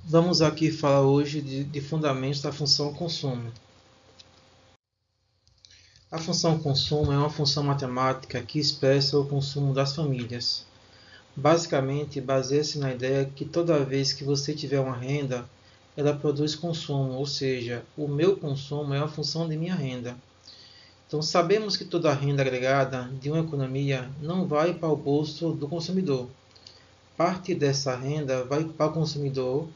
Vamos aqui falar hoje de fundamentos da função consumo. A função consumo é uma função matemática que expressa o consumo das famílias. Basicamente, baseia-se na ideia que toda vez que você tiver uma renda, ela produz consumo, ou seja, o meu consumo é uma função de minha renda. Então, sabemos que toda renda agregada de uma economia não vai para o bolso do consumidor. Parte dessa renda vai para o consumidor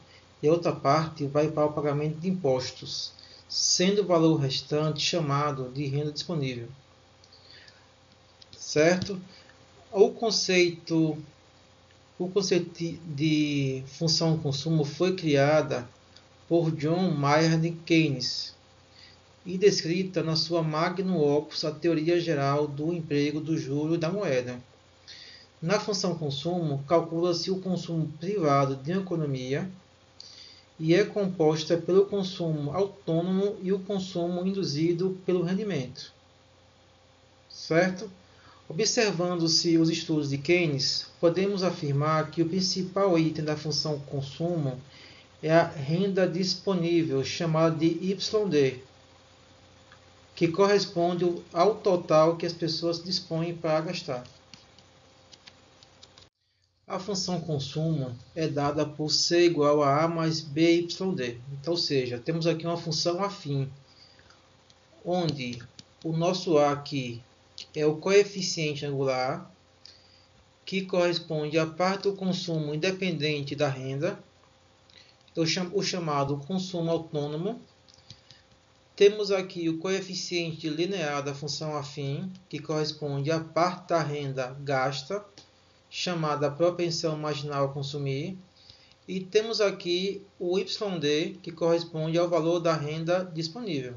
e a outra parte vai para o pagamento de impostos, sendo o valor restante chamado de renda disponível. Certo? O conceito, o conceito de função consumo foi criada por John Maynard Keynes e descrita na sua magnum opus, a teoria geral do emprego, do juro e da moeda. Na função consumo, calcula-se o consumo privado de uma economia e é composta pelo consumo autônomo e o consumo induzido pelo rendimento. Certo? Observando-se os estudos de Keynes, podemos afirmar que o principal item da função consumo é a renda disponível, chamada de YD, que corresponde ao total que as pessoas dispõem para gastar. A função consumo é dada por C igual a A mais BYD. Então, ou seja, temos aqui uma função afim, onde o nosso A aqui é o coeficiente angular, que corresponde à parte do consumo independente da renda, o chamado consumo autônomo. Temos aqui o coeficiente linear da função afim, que corresponde à parte da renda gasta, chamada propensão marginal a consumir. E temos aqui o YD, que corresponde ao valor da renda disponível.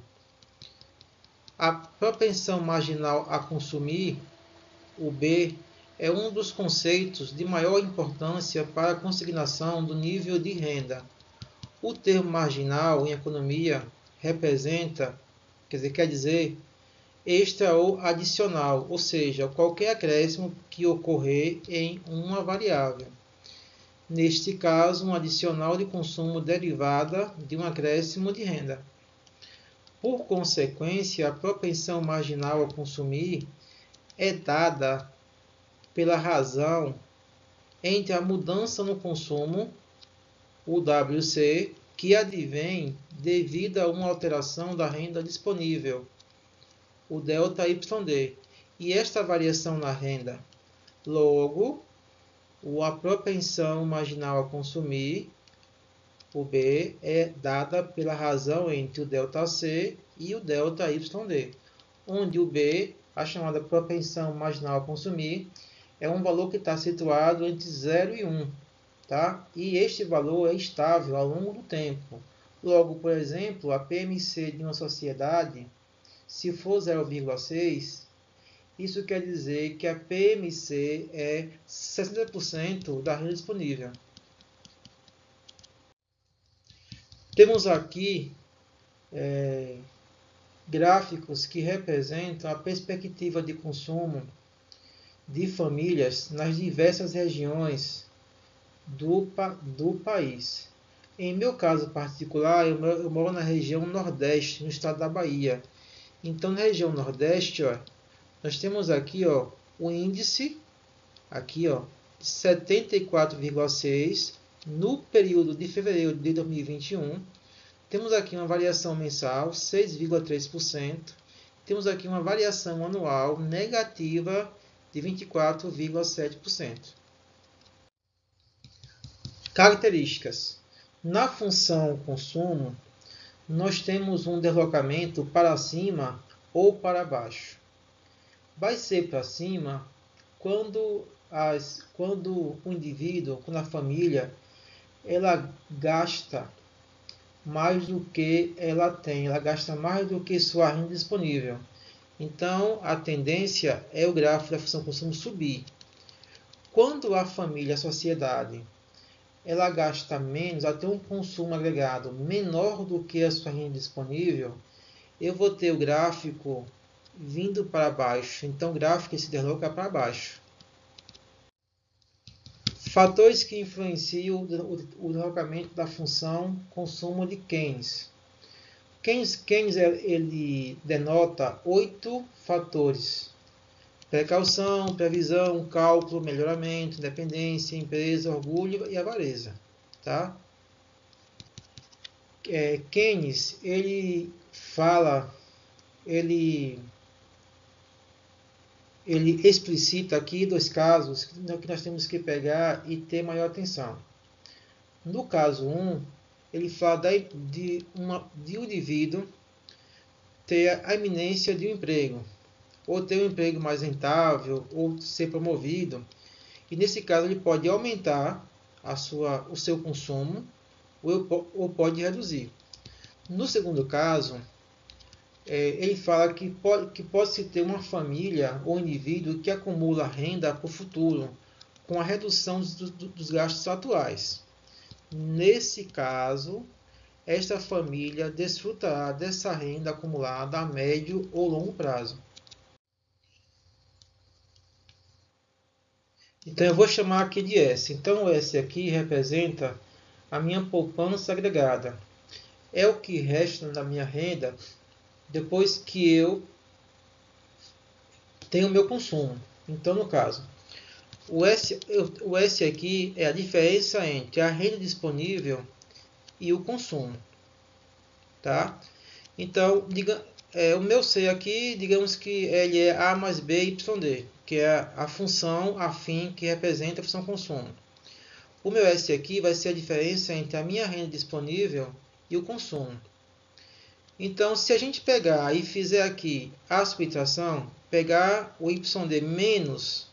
A propensão marginal a consumir, o B, é um dos conceitos de maior importância para a consignação do nível de renda. O termo marginal em economia representa, quer dizer extra ou adicional, ou seja, qualquer acréscimo que ocorrer em uma variável. Neste caso, um adicional de consumo derivada de um acréscimo de renda. Por consequência, a propensão marginal a consumir é dada pela razão entre a mudança no consumo, o WC, que advém devido a uma alteração da renda disponível, o ΔYD, e esta variação na renda. Logo, a propensão marginal a consumir, o B, é dada pela razão entre o ΔC e o ΔYD, onde o B, a chamada propensão marginal a consumir, é um valor que está situado entre 0 e 1. Tá? E este valor é estável ao longo do tempo. Logo, por exemplo, a PMC de uma sociedade, se for 0,6, isso quer dizer que a PMC é 60% da renda disponível. Temos aqui gráficos que representam a perspectiva de consumo de famílias nas diversas regiões do país. Em meu caso particular, eu moro na região Nordeste, no estado da Bahia. Então, na região Nordeste, nós temos aqui o índice aqui, de 74,6 no período de fevereiro de 2021. Temos aqui uma variação mensal, 6,3%. Temos aqui uma variação anual negativa de 24,7%. Características. Na função consumo, nós temos um deslocamento para cima ou para baixo. Vai ser para cima quando o indivíduo, quando a família, ela gasta mais do que ela tem, ela gasta mais do que sua renda disponível. Então, a tendência é o gráfico da função consumo subir. Quando a família, a sociedade, ela gasta menos, ela tem um consumo agregado menor do que a sua renda disponível, eu vou ter o gráfico vindo para baixo. Então, o gráfico se desloca para baixo. Fatores que influenciam o deslocamento da função consumo de Keynes. Keynes ele denota 8 fatores: precaução, previsão, cálculo, melhoramento, independência, empresa, orgulho e avareza. Tá? Keynes ele explicita aqui 2 casos que nós temos que pegar e ter maior atenção. No caso 1, ele fala de um indivíduo ter a iminência de um emprego, ou ter um emprego mais rentável, ou ser promovido. E nesse caso ele pode aumentar o seu consumo, ou pode reduzir. No segundo caso, ele fala que pode-se ter uma família ou indivíduo que acumula renda para o futuro, com a redução dos gastos atuais. Nesse caso, esta família desfrutará dessa renda acumulada a médio ou longo prazo. Então eu vou chamar aqui de S. Então o S aqui representa a minha poupança agregada. É o que resta da minha renda depois que eu tenho o meu consumo. Então, no caso, o S aqui é a diferença entre a renda disponível e o consumo. Tá? Então, o meu C aqui, digamos que ele é A mais B, Y, D, que é a função afim que representa a função consumo. O meu S aqui vai ser a diferença entre a minha renda disponível e o consumo. Então, se a gente pegar e fizer aqui a subtração, pegar o YD menos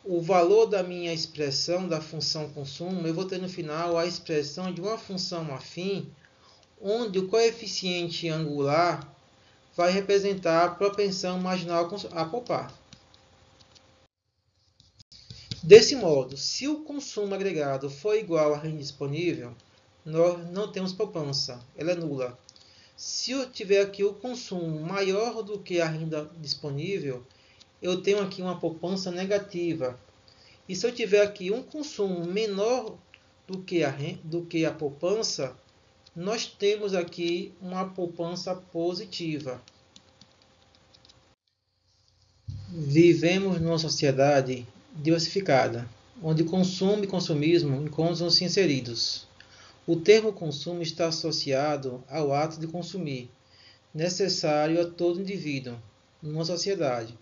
o valor da minha expressão da função consumo, eu vou ter no final a expressão de uma função afim, onde o coeficiente angular vai representar a propensão marginal a poupar. Desse modo, se o consumo agregado for igual à renda disponível, nós não temos poupança, ela é nula. Se eu tiver aqui o consumo maior do que a renda disponível, eu tenho aqui uma poupança negativa. E se eu tiver aqui um consumo menor do que a poupança, nós temos aqui uma poupança positiva. Vivemos numa sociedade diversificada, onde consumo e consumismo encontram-se inseridos. O termo consumo está associado ao ato de consumir, necessário a todo indivíduo, numa sociedade.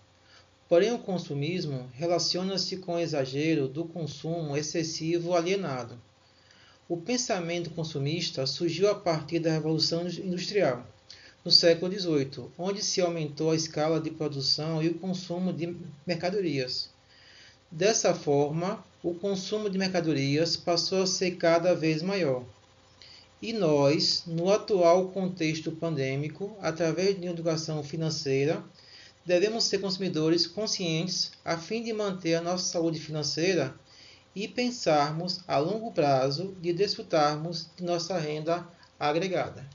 Porém, o consumismo relaciona-se com o exagero do consumo excessivo alienado. O pensamento consumista surgiu a partir da Revolução Industrial, no século XVIII, onde se aumentou a escala de produção e o consumo de mercadorias. Dessa forma, o consumo de mercadorias passou a ser cada vez maior. E nós, no atual contexto pandêmico, através de uma educação financeira, devemos ser consumidores conscientes a fim de manter a nossa saúde financeira e pensarmos a longo prazo de desfrutarmos de nossa renda agregada.